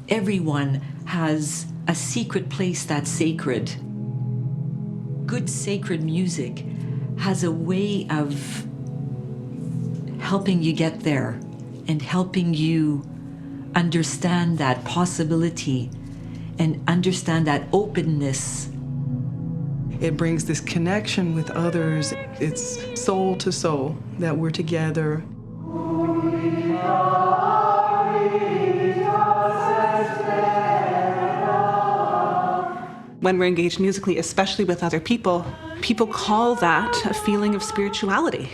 Everyone has a secret place that's sacred. Good sacred music has a way of helping you get there and helping you understand that possibility and understand that openness. It brings this connection with others. It's soul to soul, that we're together. When we're engaged musically, especially with other people, people call that a feeling of spirituality.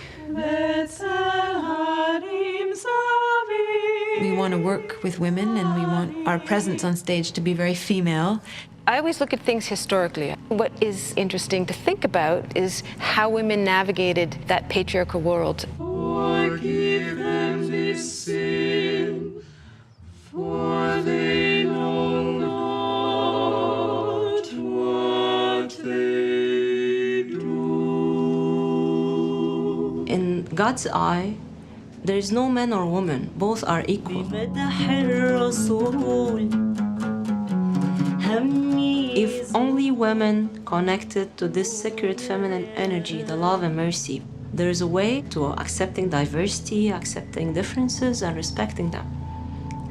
We want to work with women and we want our presence on stage to be very female. I always look at things historically. What is interesting to think about is how women navigated that patriarchal world. Forgive them this sin, for they know not what they do. In God's eye, there is no man or woman. Both are equal. If only women connected to this sacred feminine energy, the love and mercy, there is a way to accepting diversity, accepting differences, and respecting them,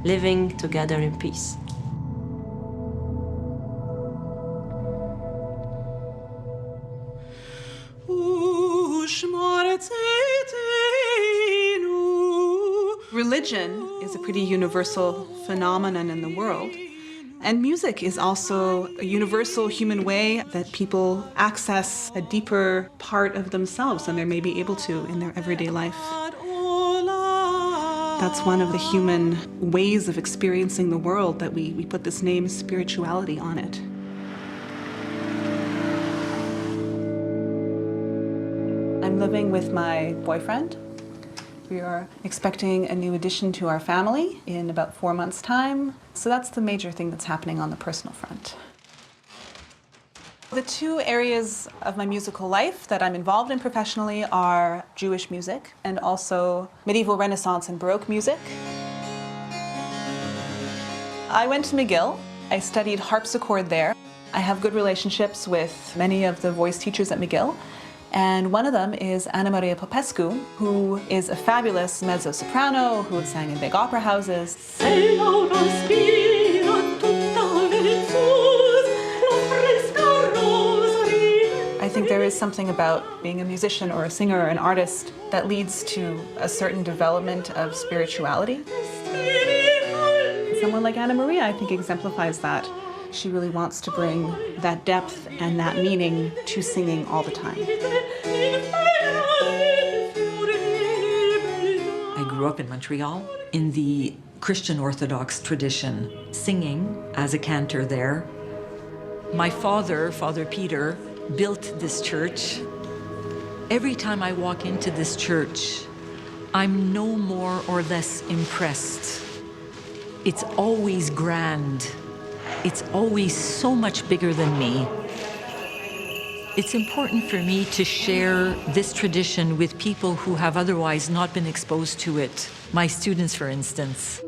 living together in peace. Religion is a pretty universal phenomenon in the world. And music is also a universal human way that people access a deeper part of themselves than they may be able to in their everyday life. That's one of the human ways of experiencing the world, that we put this name spirituality on it. I'm living with my boyfriend. We are expecting a new addition to our family in about 4 months' time. So that's the major thing that's happening on the personal front. The two areas of my musical life that I'm involved in professionally are Jewish music and also medieval Renaissance and Baroque music. I went to McGill. I studied harpsichord there. I have good relationships with many of the voice teachers at McGill. And one of them is Anna Maria Popescu, who is a fabulous mezzo-soprano who sang in big opera houses. I think there is something about being a musician or a singer or an artist that leads to a certain development of spirituality. Someone like Anna Maria, I think, exemplifies that. She really wants to bring that depth and that meaning to singing all the time. I grew up in Montreal in the Christian Orthodox tradition, singing as a cantor there. My father, Father Peter, built this church. Every time I walk into this church, I'm no more or less impressed. It's always grand. It's always so much bigger than me. It's important for me to share this tradition with people who have otherwise not been exposed to it. My students, for instance.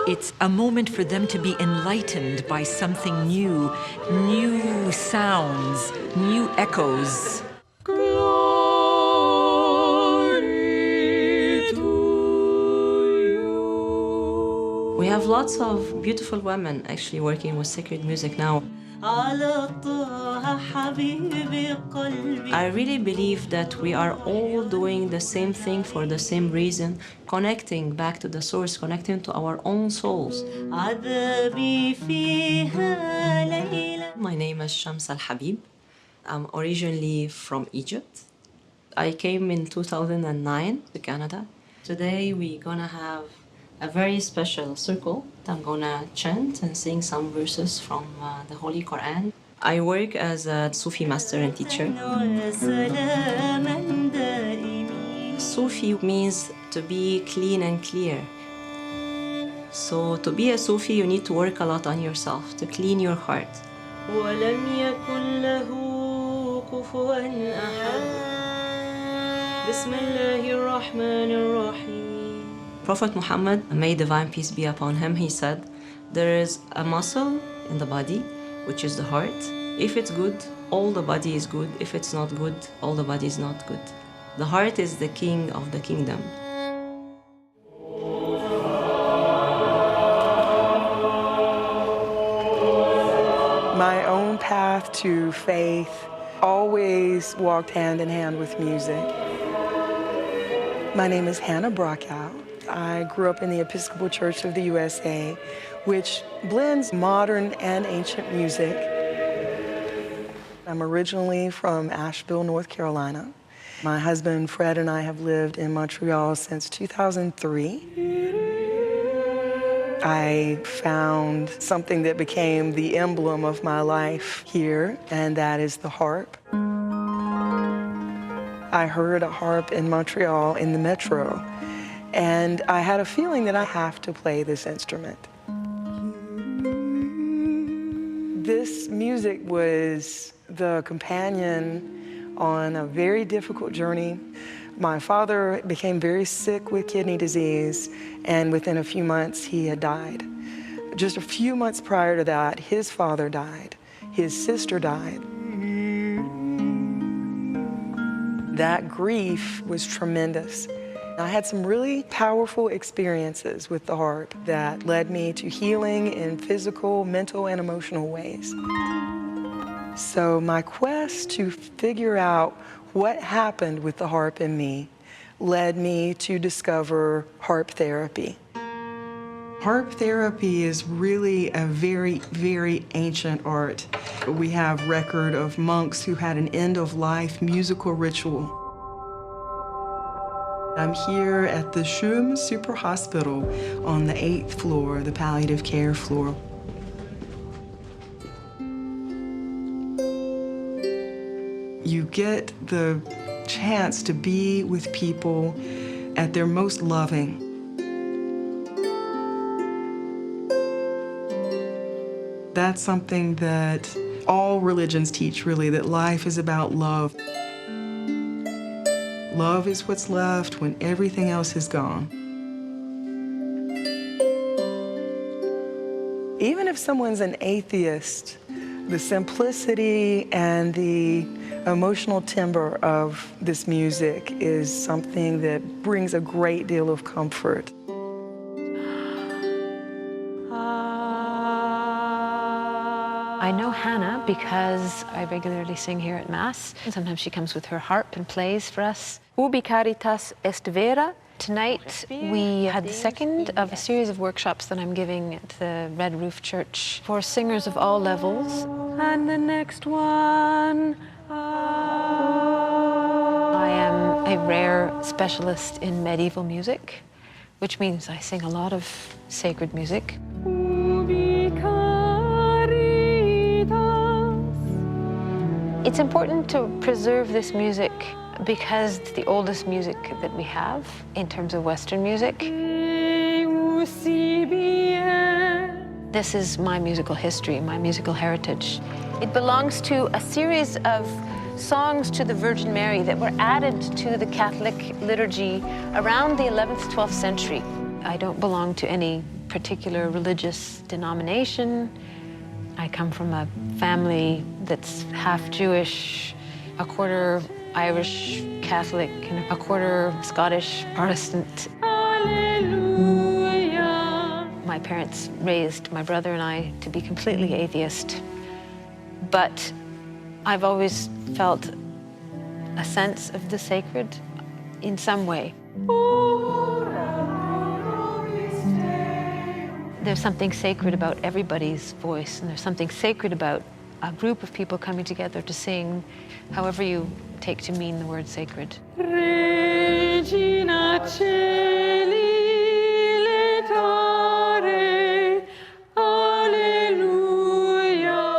It's a moment for them to be enlightened by something new, new sounds, new echoes. We have lots of beautiful women actually working with sacred music now. I really believe that we are all doing the same thing for the same reason, connecting back to the source, connecting to our own souls. My name is Shams Al-Habib. I'm originally from Egypt. I came in 2009 to Canada. Today we're gonna have a very special circle. I'm gonna chant and sing some verses from the Holy Quran. I work as a Sufi master and teacher. Sufi means to be clean and clear. So to be a Sufi, you need to work a lot on yourself, to clean your heart. بسم الله الرحمن الرحيم Prophet Muhammad, may divine peace be upon him, he said, there is a muscle in the body, which is the heart. If it's good, all the body is good. If it's not good, all the body is not good. The heart is the king of the kingdom. My own path to faith always walked hand in hand with music. My name is Hannah Brockow. I grew up in the Episcopal Church of the USA, which blends modern and ancient music. I'm originally from Asheville, North Carolina. My husband, Fred, and I have lived in Montreal since 2003. I found something that became the emblem of my life here, and that is the harp. I heard a harp in Montreal in the metro, and I had a feeling that I have to play this instrument. This music was the companion on a very difficult journey. My father became very sick with kidney disease, and within a few months he had died. Just a few months prior to that, his father died. His sister died. That grief was tremendous. I had some really powerful experiences with the harp that led me to healing in physical, mental, and emotional ways. So my quest to figure out what happened with the harp in me led me to discover harp therapy. Harp therapy is really a very, very ancient art. We have record of monks who had an end-of-life musical ritual. I'm here at the Shum Super Hospital on the 8th floor, the palliative care floor. You get the chance to be with people at their most loving. That's something that all religions teach, really, that life is about love. Love is what's left when everything else is gone. Even if someone's an atheist, the simplicity and the emotional timbre of this music is something that brings a great deal of comfort. I know Hannah because I regularly sing here at Mass. Sometimes she comes with her harp and plays for us. Ubi caritas est vera. Tonight we had the second of a series of workshops that I'm giving at the Red Roof Church for singers of all levels. And the next one... I am a rare specialist in medieval music, which means I sing a lot of sacred music. It's important to preserve this music because it's the oldest music that we have in terms of Western music. This is my musical history, my musical heritage. It belongs to a series of songs to the Virgin Mary that were added to the Catholic liturgy around the 11th, 12th century. I don't belong to any particular religious denomination. I come from a family that's half Jewish, a quarter Irish Catholic, and a quarter Scottish Protestant. Hallelujah. My parents raised my brother and I to be completely atheist, but I've always felt a sense of the sacred in some way. There's something sacred about everybody's voice, and there's something sacred about a group of people coming together to sing, however you take to mean the word sacred. Regina Caeli letare, Alleluia.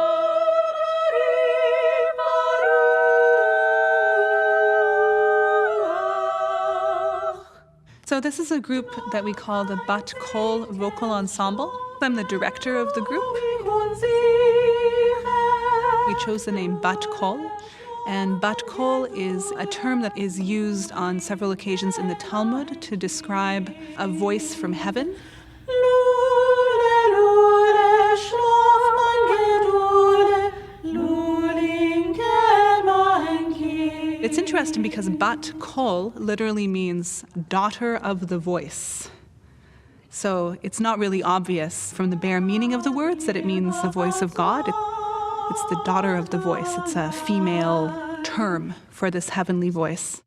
So this is a group that we call the Bat Kol Vocal Ensemble. I'm the director of the group. We chose the name Bat Kol And bat kol is a term that is used on several occasions in the Talmud to describe a voice from heaven. It's interesting because bat kol literally means daughter of the voice. So it's not really obvious from the bare meaning of the words that it means the voice of God. It's the daughter of the voice. It's a female term for this heavenly voice.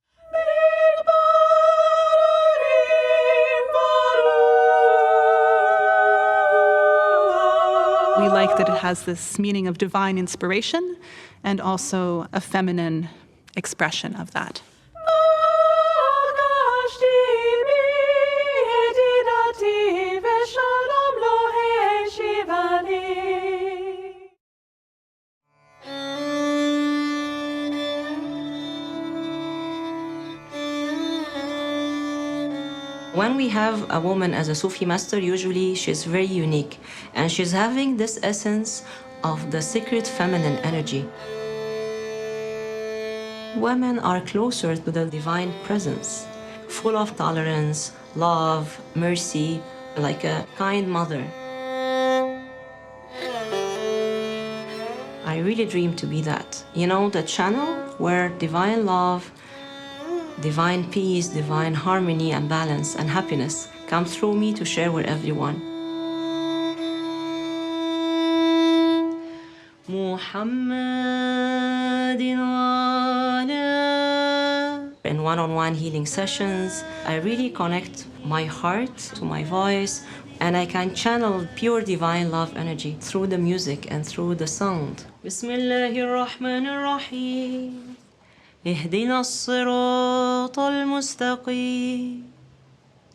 We like that it has this meaning of divine inspiration and also a feminine expression of that. When we have a woman as a Sufi master, usually she's very unique, and she's having this essence of the sacred feminine energy. Women are closer to the divine presence, full of tolerance, love, mercy, like a kind mother. I really dream to be that. You know, the channel where divine love, divine peace, divine harmony and balance and happiness come through me to share with everyone. In one-on-one healing sessions, I really connect my heart to my voice, and I can channel pure divine love energy through the music and through the sound. Bismillahirrahmanirrahim. اهدنا الصراط المستقيم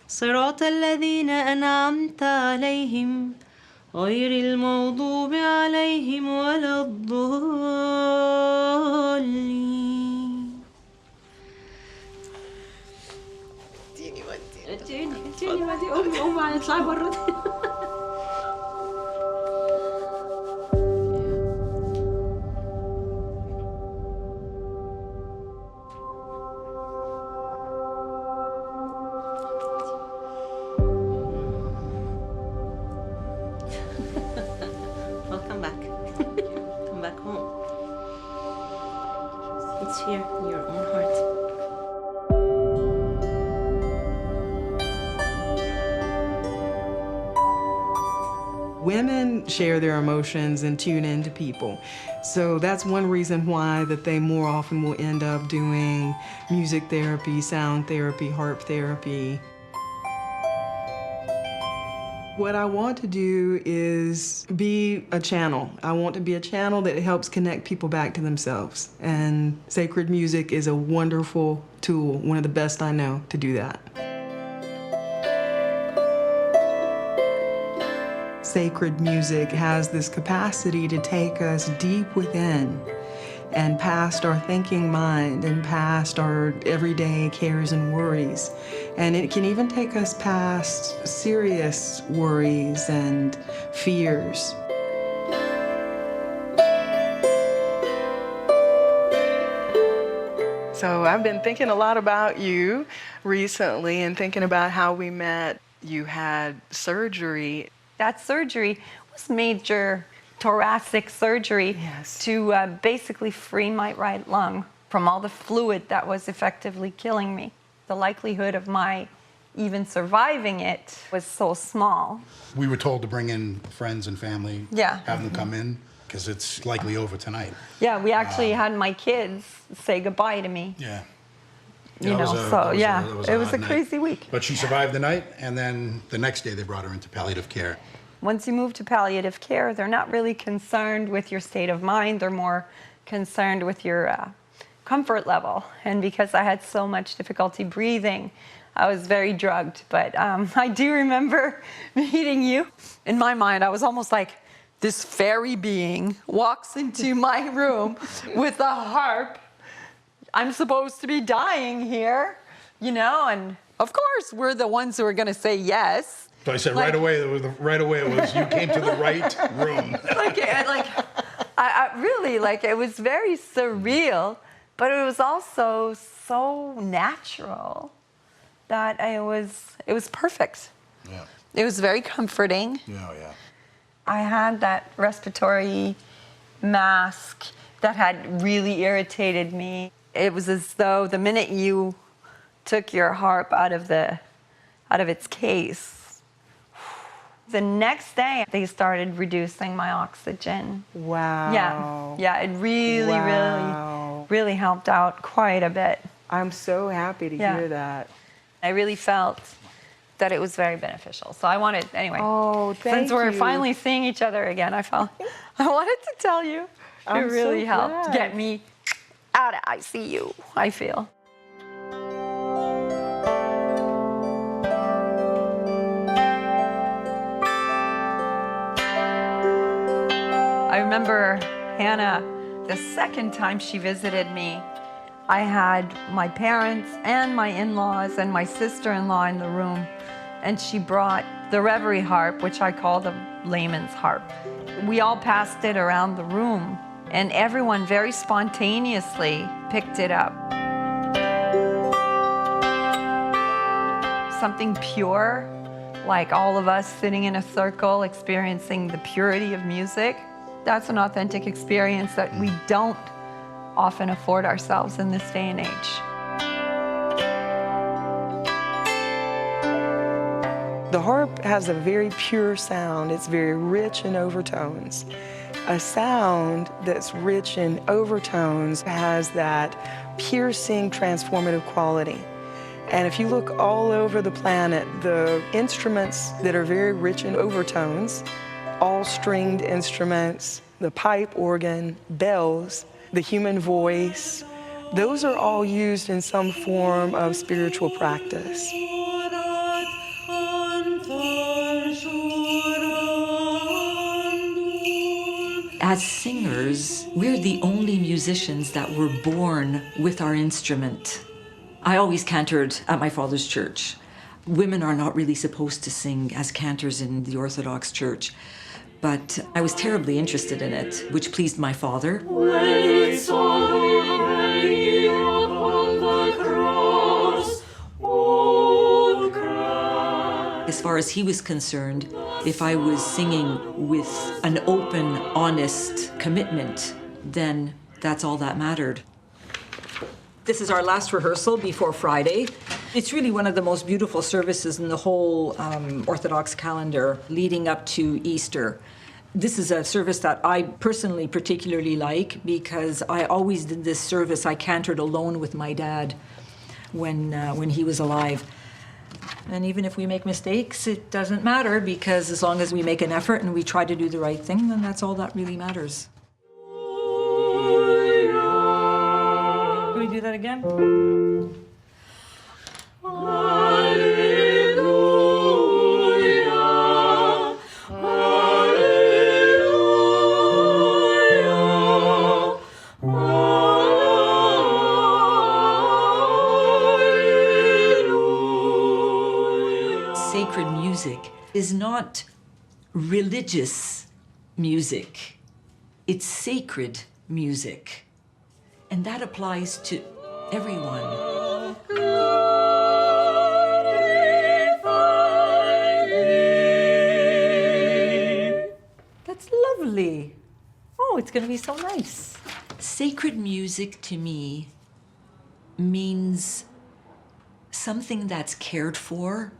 صراط الذين أنعمت عليهم غير المغضوب عليهم ولا الضالين. اديني أمي اطلعي برا. Welcome back. Come back home. It's here in your own heart. Women share their emotions and tune into people. So that's one reason why that they more often will end up doing music therapy, sound therapy, harp therapy. What I want to do is be a channel. I want to be a channel that helps connect people back to themselves. And sacred music is a wonderful tool, one of the best I know to do that. Sacred music has this capacity to take us deep within and past our thinking mind and past our everyday cares and worries. And it can even take us past serious worries and fears. So I've been thinking a lot about you recently and thinking about how we met. You had surgery. That surgery was major thoracic surgery to basically free my right lung from all the fluid that was effectively killing me. The likelihood of my even surviving it was so small. We were told to bring in friends and family, have them come in, because it's likely over tonight. Yeah, we actually had my kids say goodbye to me. Yeah. You know, it was a crazy week. But she survived the night, and then the next day they brought her into palliative care. Once you move to palliative care, they're not really concerned with your state of mind. They're more concerned with your comfort level. And because I had so much difficulty breathing, I was very drugged. But I do remember meeting you. In my mind, I was almost like this fairy being walks into my room with a harp. I'm supposed to be dying here, you know, and of course we're the ones who are going to say yes. So I said right away it was you came to the right room. I really, it was very surreal but it was also so natural that it was perfect. Yeah. It was very comforting. Yeah, yeah. I had that respiratory mask that had really irritated me. It was as though the minute you took your harp out of its case, the next day they started reducing my oxygen. Wow. Yeah, it really, really helped out quite a bit. I'm so happy to hear that. I really felt that it was very beneficial. So I wanted, anyway, thank since we're you. finally seeing each other again, I wanted to tell you. I'm It really so helped glad. get me out of ICU, I feel. I remember Hannah, the second time she visited me, I had my parents and my in-laws and my sister-in-law in the room, and she brought the reverie harp, which I call the layman's harp. We all passed it around the room, and everyone very spontaneously picked it up. Something pure, like all of us sitting in a circle experiencing the purity of music. That's an authentic experience that we don't often afford ourselves in this day and age. The harp has a very pure sound. It's very rich in overtones. A sound that's rich in overtones has that piercing, transformative quality. And if you look all over the planet, the instruments that are very rich in overtones, all stringed instruments, the pipe organ, bells, the human voice, those are all used in some form of spiritual practice. As singers, we're the only musicians that were born with our instrument. I always cantored at my father's church. Women are not really supposed to sing as cantors in the Orthodox Church, but I was terribly interested in it, which pleased my father. When I saw thee hanging upon the cross, oh, Christ. As far as he was concerned, if I was singing with an open, honest commitment, then that's all that mattered. This is our last rehearsal before Friday. It's really one of the most beautiful services in the whole Orthodox calendar leading up to Easter. This is a service that I personally particularly like because I always did this service. I cantored alone with my dad when he was alive. And even if we make mistakes, it doesn't matter because as long as we make an effort and we try to do the right thing, then that's all that really matters. Can we do that again? Hallelujah, hallelujah, hallelujah. Sacred music is not religious music. It's sacred music. And that applies to everyone. That's lovely. Oh, it's going to be so nice. Sacred music to me means something that's cared for,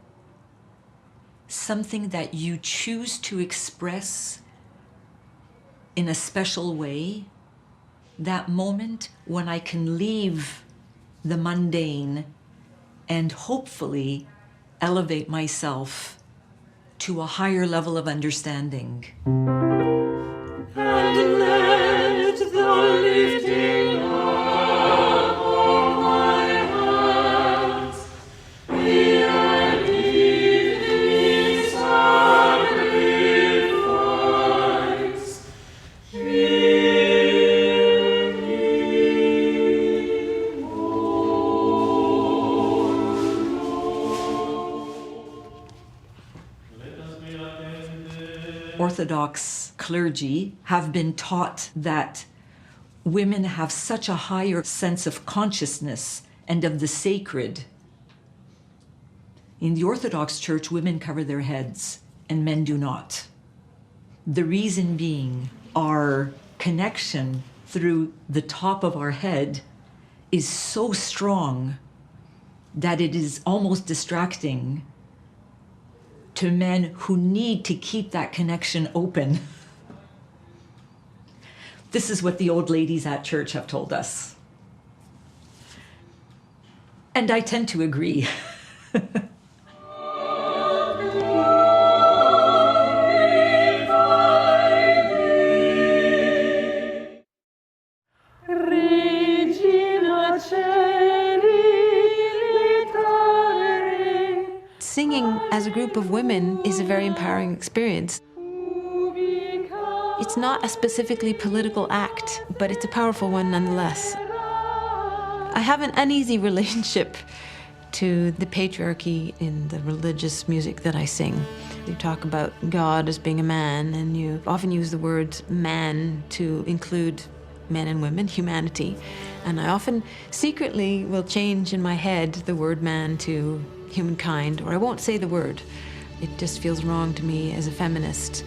something that you choose to express in a special way. That moment when I can leave the mundane and hopefully elevate myself to a higher level of understanding. And let the lifting up of my hands be an evening sacrifice. Hear me, Orthodox clergy have been taught that women have such a higher sense of consciousness and of the sacred. In the Orthodox Church, women cover their heads and men do not. The reason being, our connection through the top of our head is so strong that it is almost distracting to men who need to keep that connection open. This is what the old ladies at church have told us. And I tend to agree. Singing as a group of women is a very empowering experience. It's not a specifically political act, but it's a powerful one nonetheless. I have an uneasy relationship to the patriarchy in the religious music that I sing. You talk about God as being a man, and you often use the word man to include men and women, humanity. And I often secretly will change in my head the word man to humankind, or I won't say the word. It just feels wrong to me as a feminist.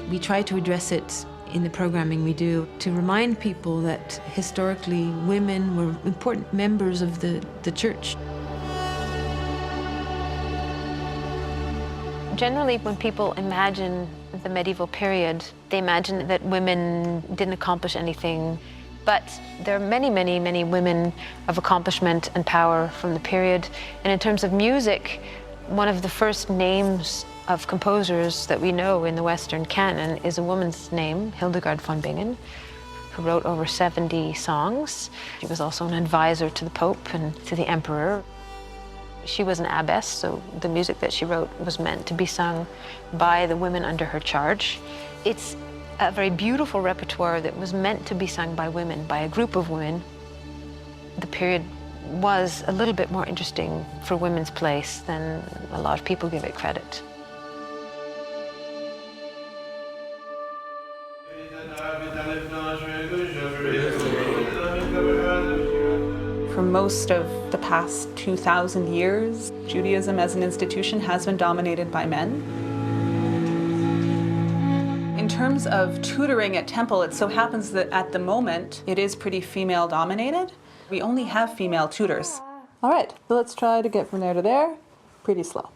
We try to address it in the programming we do to remind people that historically women were important members of the church. Generally, when people imagine the medieval period, they imagine that women didn't accomplish anything. But there are many, many, many women of accomplishment and power from the period. And in terms of music, one of the first names of composers that we know in the Western canon is a woman's name, Hildegard von Bingen, who wrote over 70 songs. She was also an advisor to the Pope and to the Emperor. She was an abbess, so the music that she wrote was meant to be sung by the women under her charge. It's a very beautiful repertoire that was meant to be sung by women, by a group of women. The period was a little bit more interesting for women's place than a lot of people give it credit. For most of the past 2,000 years, Judaism as an institution has been dominated by men. In terms of tutoring at Temple, it so happens that at the moment, it is pretty female-dominated. We only have female tutors. All right, so let's try to get from there to there, pretty slow.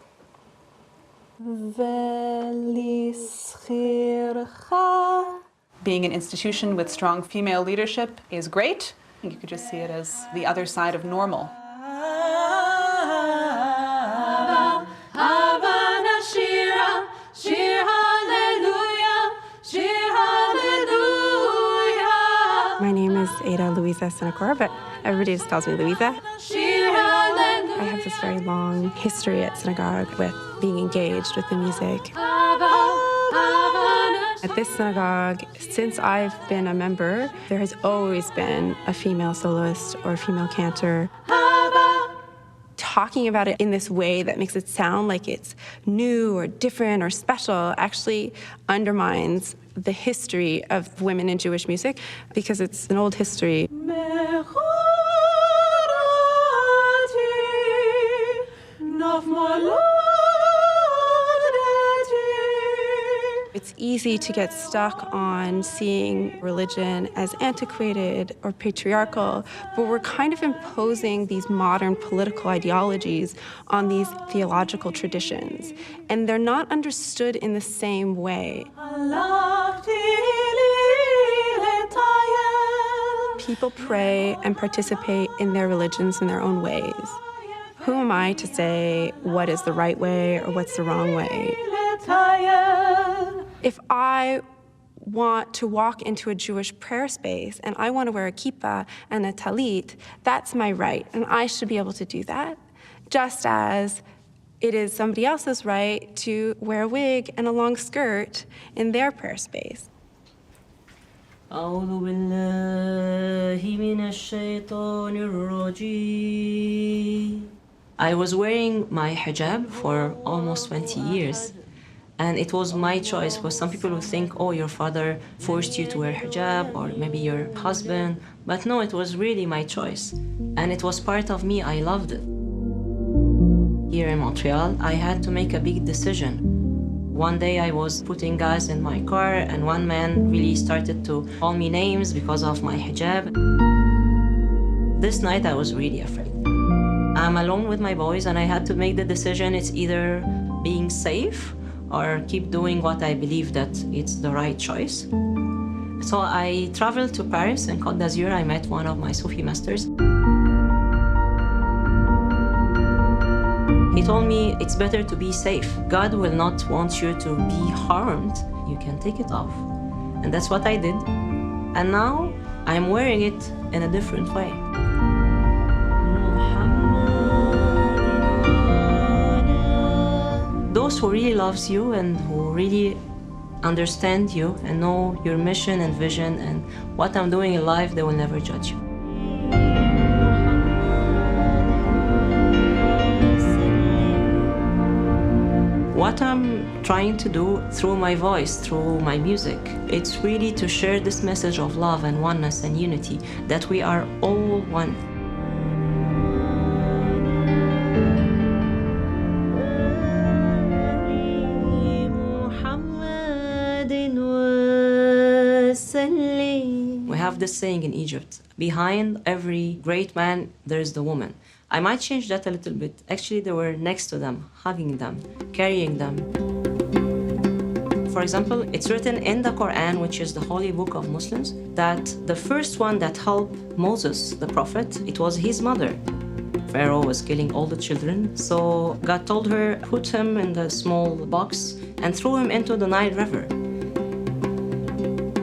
Being an institution with strong female leadership is great. You could just see it as the other side of normal. My name is Ada Luisa Senecora, but everybody just calls me Luisa. I have this very long history at synagogue with being engaged with the music. At this synagogue, since I've been a member, there has always been a female soloist or a female cantor. Talking about it in this way that makes it sound like it's new or different or special actually undermines the history of women in Jewish music because it's an old history. It's easy to get stuck on seeing religion as antiquated or patriarchal, but we're kind of imposing these modern political ideologies on these theological traditions, and they're not understood in the same way. People pray and participate in their religions in their own ways. Who am I to say what is the right way or what's the wrong way? If I want to walk into a Jewish prayer space and I want to wear a kippah and a talit, that's my right, and I should be able to do that, just as it is somebody else's right to wear a wig and a long skirt in their prayer space. أعوذ بالله من الشيطان الرجيم. I was wearing my hijab for almost 20 years. And it was my choice, because some people would think, oh, your father forced you to wear hijab, or maybe your husband. But no, it was really my choice. And it was part of me, I loved it. Here in Montreal, I had to make a big decision. One day I was putting gas in my car, and one man really started to call me names because of my hijab. This night I was really afraid. I'm alone with my boys, and I had to make the decision. It's either being safe or keep doing what I believe that it's the right choice. So I traveled to Paris and Côte d'Azur. I met one of my Sufi masters. He told me it's better to be safe. God will not want you to be harmed. You can take it off. And that's what I did. And now I'm wearing it in a different way. Those who really loves you and who really understand you and know your mission and vision and what I'm doing in life, they will never judge you. What I'm trying to do through my voice, through my music, it's really to share this message of love and oneness and unity, that we are all one. We have this saying in Egypt, behind every great man, there's the woman. I might change that a little bit. Actually, they were next to them, hugging them, carrying them. For example, it's written in the Quran, which is the holy book of Muslims, that the first one that helped Moses, the prophet, it was his mother. Pharaoh was killing all the children, so God told her, put him in the small box and throw him into the Nile River.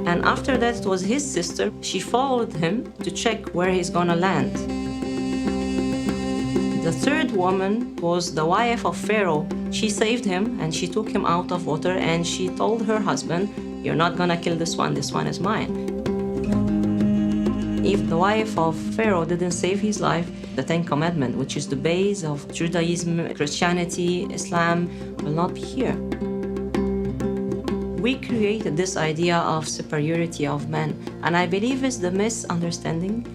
And after that, it was his sister. She followed him to check where he's gonna land. The third woman was the wife of Pharaoh. She saved him and she took him out of water, and she told her husband, you're not gonna kill this one is mine. If the wife of Pharaoh didn't save his life, the Ten Commandments, which is the base of Judaism, Christianity, Islam, will not be here. We created this idea of superiority of men, and I believe it's the misunderstanding,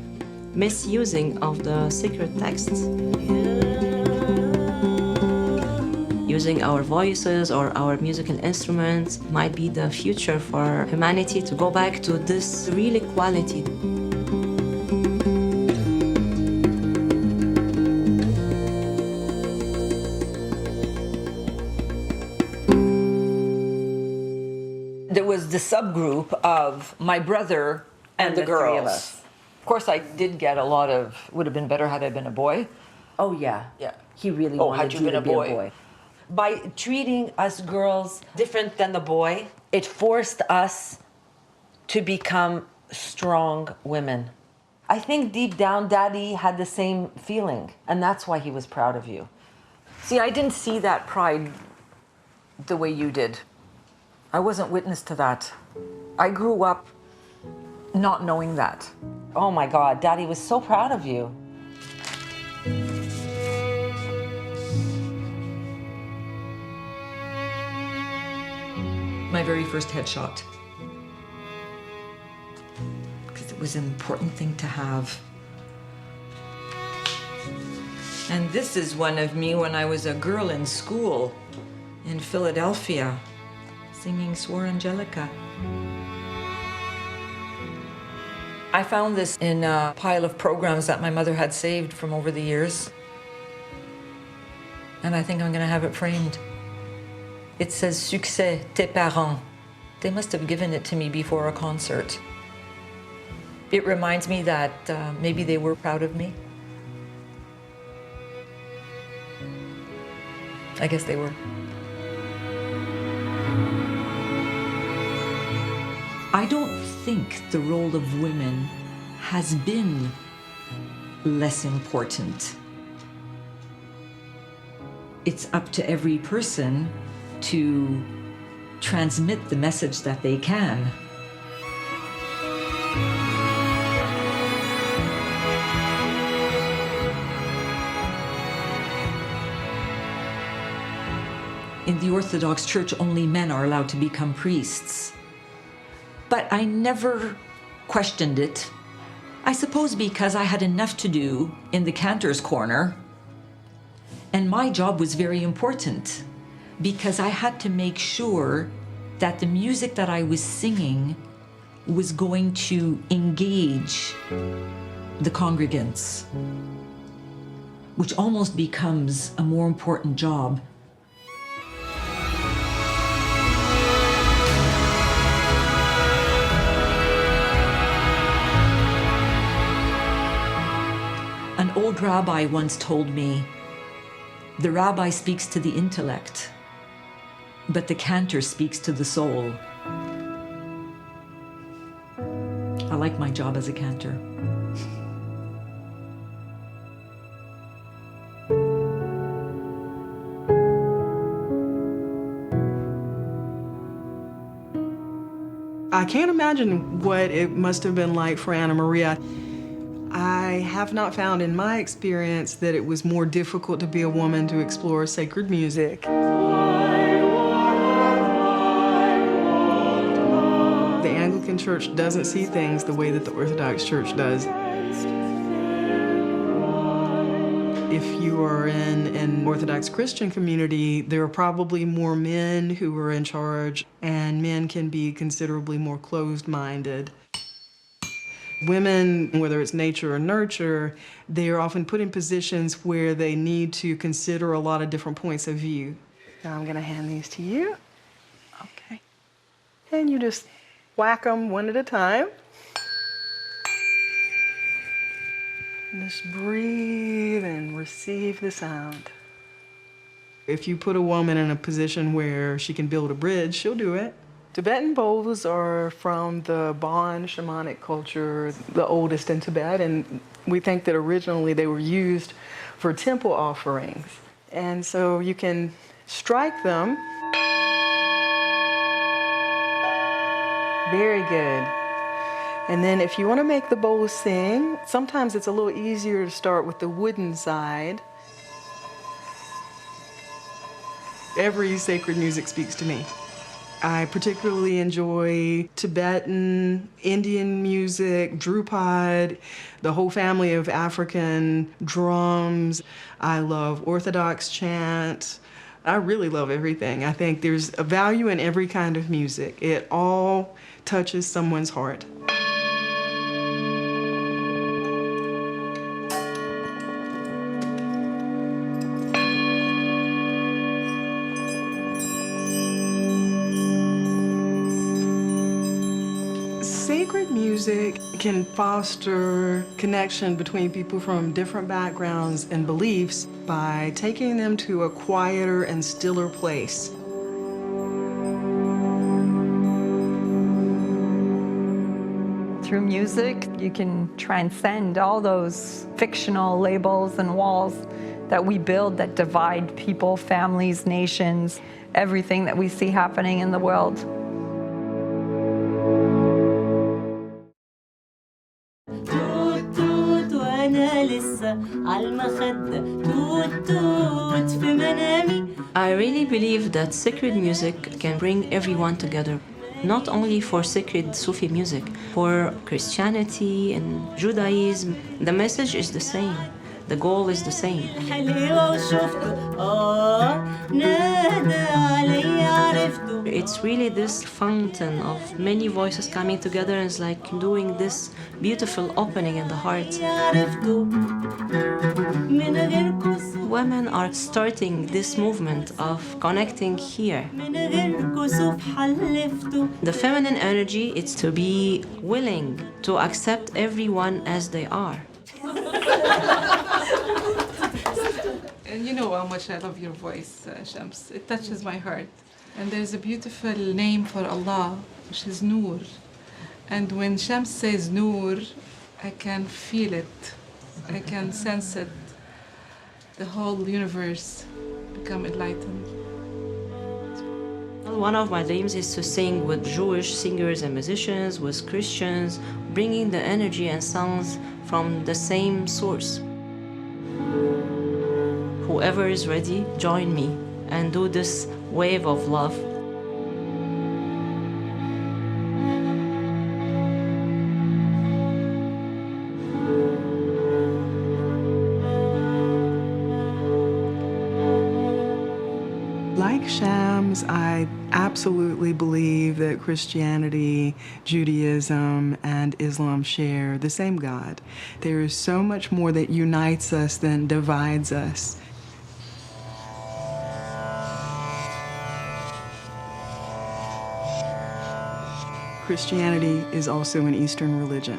misusing of the sacred texts. Using our voices or our musical instruments might be the future for humanity to go back to this real equality. There was the subgroup of my brother and the girls. Three of us. Of course, I did get a lot of, would have been better had I been a boy. Oh, yeah. Yeah. He really Oh, wanted had you you been to a be boy? a boy. By treating us girls, Different than the boy. it forced us to become strong women. I think deep down, Daddy had the same feeling, and that's why he was proud of you. See, I didn't see that pride the way you did. I wasn't witness to that. I grew up not knowing that. Oh my God, Daddy was so proud of you. My very first headshot. Because it was an important thing to have. And this is one of me when I was a girl in school in Philadelphia, singing Suor Angelica. I found this in a pile of programs that my mother had saved from over the years. And I think I'm gonna have it framed. It says, Succès, tes parents. They must have given it to me before a concert. It reminds me that maybe they were proud of me. I guess they were. I don't think the role of women has been less important. It's up to every person to transmit the message that they can. In the Orthodox Church, only men are allowed to become priests. But I never questioned it. I suppose because I had enough to do in the cantor's corner, and my job was very important because I had to make sure that the music that I was singing was going to engage the congregants, which almost becomes a more important job. An old rabbi once told me, the rabbi speaks to the intellect, but the cantor speaks to the soul. I like my job as a cantor. I can't imagine what it must have been like for Anna Maria. I have not found in my experience that it was more difficult to be a woman to explore sacred music. The Anglican Church doesn't see things the way that the Orthodox Church does. If you are in an Orthodox Christian community, there are probably more men who are in charge, and men can be considerably more closed-minded. Women, whether it's nature or nurture, they are often put in positions where they need to consider a lot of different points of view. Now I'm going to hand these to you. Okay. And you just whack them one at a time. Just breathe and receive the sound. If you put a woman in a position where she can build a bridge, she'll do it. Tibetan bowls are from the Bon shamanic culture, the oldest in Tibet, and we think that originally they were used for temple offerings. And so you can strike them. Very good. And then if you want to make the bowl sing, sometimes it's a little easier to start with the wooden side. Every sacred music speaks to me. I particularly enjoy Tibetan, Indian music, Drupad, the whole family of African drums. I love Orthodox chant. I really love everything. I think there's a value in every kind of music. It all touches someone's heart. Sacred music can foster connection between people from different backgrounds and beliefs by taking them to a quieter and stiller place. Through music, you can transcend all those fictional labels and walls that we build that divide people, families, nations, everything that we see happening in the world. I really believe that sacred music can bring everyone together, not only for sacred Sufi music, for Christianity and Judaism. The message is the same. The goal is the same. It's really this fountain of many voices coming together, and it's like doing this beautiful opening in the heart. Women are starting this movement of connecting here. The feminine energy is to be willing to accept everyone as they are. And you know how much I love your voice, Shams. It touches my heart. And there's a beautiful name for Allah, which is Noor. And when Shams says Noor, I can feel it. I can sense it. The whole universe become enlightened. One of my dreams is to sing with Jewish singers and musicians, with Christians, bringing the energy and sounds from the same source. Whoever is ready, join me. and do this wave of love. Like Shams, I absolutely believe that Christianity, Judaism, and Islam share the same God. There is so much more that unites us than divides us. Christianity is also an Eastern religion.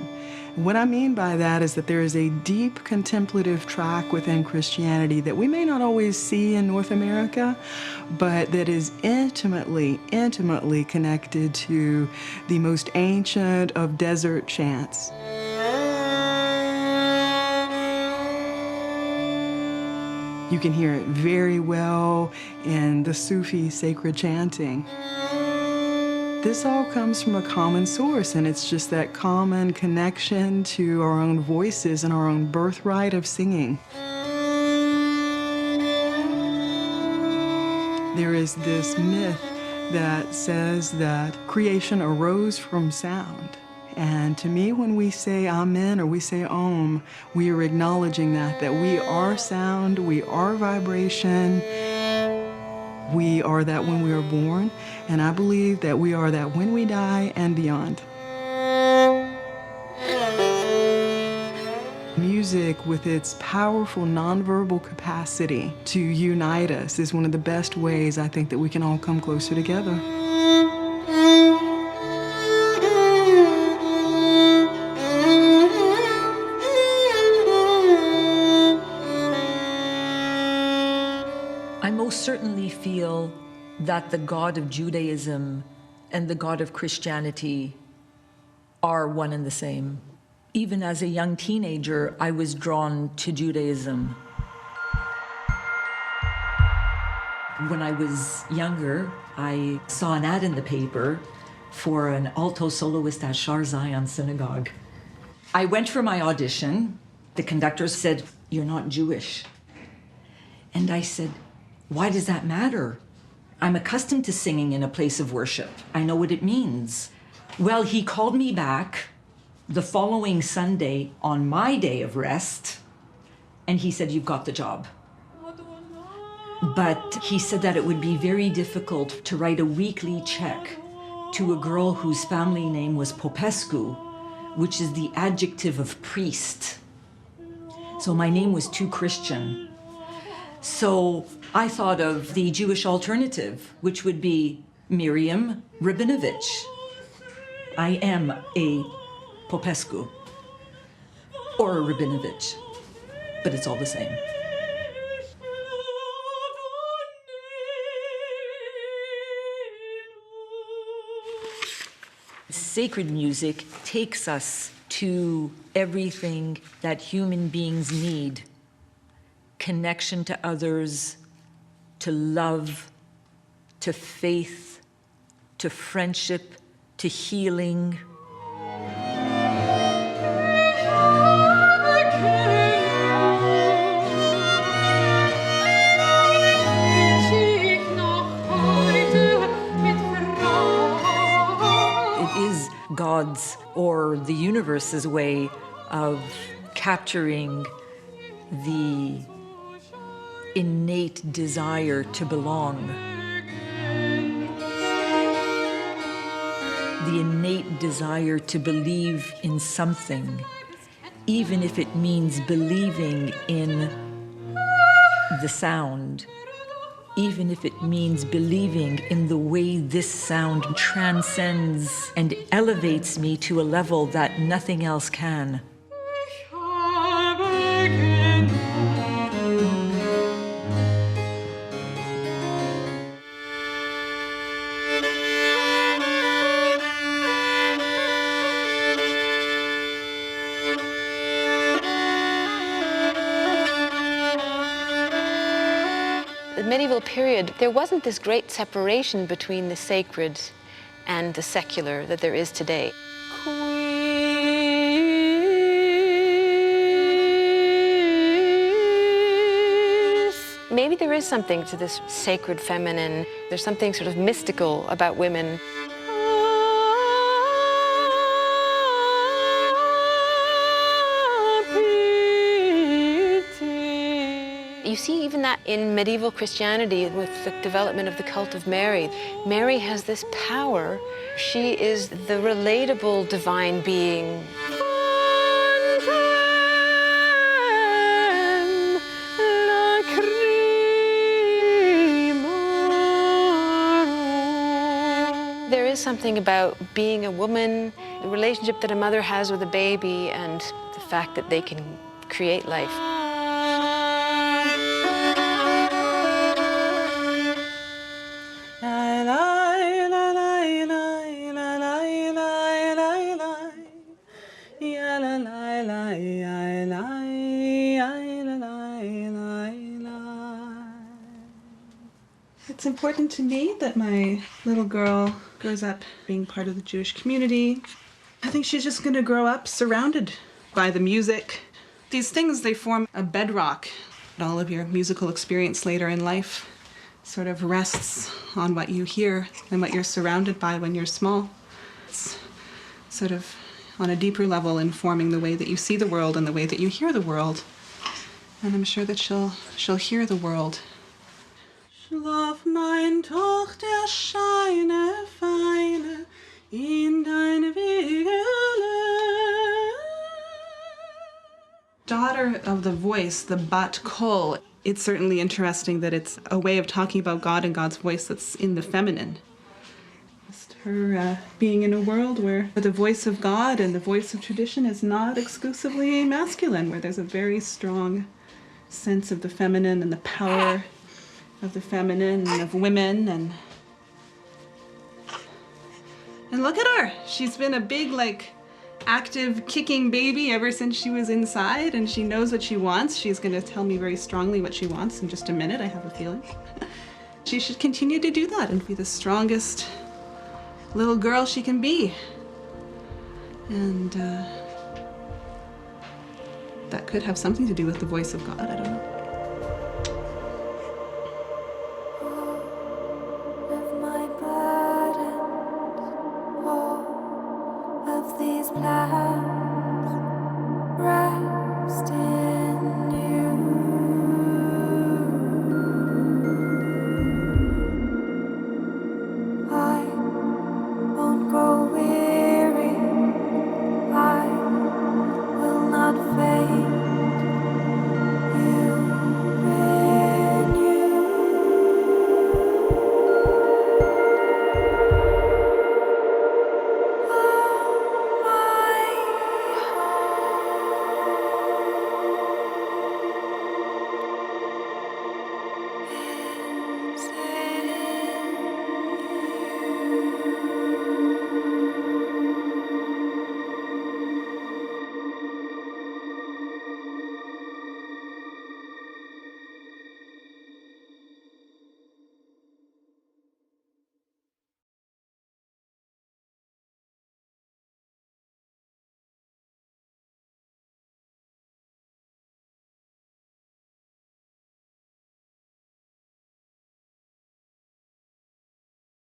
What I mean by that is that there is a deep contemplative track within Christianity that we may not always see in North America, but that is intimately, intimately connected to the most ancient of desert chants. You can hear it very well in the Sufi sacred chanting. This all comes from a common source, and it's just that common connection to our own voices and our own birthright of singing. There is this myth that says that creation arose from sound. And to me, when we say Amen or we say Om, we are acknowledging that we are sound, we are vibration, we are that when we are born, and I believe that we are that when we die and beyond. Music, with its powerful nonverbal capacity to unite us, is one of the best ways I think that we can all come closer together. I most certainly feel that the God of Judaism and the God of Christianity are one and the same. Even as a young teenager, I was drawn to Judaism. When I was younger, I saw an ad in the paper for an alto soloist at Shar Zion Synagogue. I went for my audition. The conductor said, "You're not Jewish." And I said, "Why does that matter? I'm accustomed to singing in a place of worship. I know what it means." Well, he called me back the following Sunday on my day of rest, and he said, "You've got the job." But he said that it would be very difficult to write a weekly check to a girl whose family name was Popescu, which is the adjective of priest. So my name was too Christian. So I thought of the Jewish alternative, which would be Miriam Rabinovich. I am a Popescu or a Rabinovich, but it's all the same. Sacred music takes us to everything that human beings need: connection to others, to love, to faith, to friendship, to healing. It is God's or the universe's way of capturing the innate desire to belong. The innate desire to believe in something, even if it means believing in the sound, even if it means believing in the way this sound transcends and elevates me to a level that nothing else can. The medieval period, there wasn't this great separation between the sacred and the secular that there is today. maybe there is something to this sacred feminine. There's something sort of mystical about women. You see even that in medieval Christianity with the development of the cult of Mary. Mary has this power. She is the relatable divine being. There is something about being a woman, the relationship that a mother has with a baby, and the fact that they can create life. It's important to me that my little girl grows up being part of the Jewish community. I think she's just going to grow up surrounded by the music. These things, they form a bedrock. All of your musical experience later in life sort of rests on what you hear and what you're surrounded by when you're small. It's sort of on a deeper level informing the way that you see the world and the way that you hear the world. And I'm sure that she'll hear the world. Schlaf, mein Tochter, scheine feine in dein Wegele. Daughter of the voice, the bat kol. It's certainly interesting that it's a way of talking about God and God's voice that's in the feminine. Just her being in a world where the voice of God and the voice of tradition is not exclusively masculine, where there's a very strong sense of the feminine and the power of the feminine and of women. And look at her. She's been a big, active, kicking baby ever since she was inside, and she knows what she wants. She's going to tell me very strongly what she wants in just a minute, I have a feeling. She should continue to do that and be the strongest little girl she can be. And that could have something to do with the voice of God, I don't know.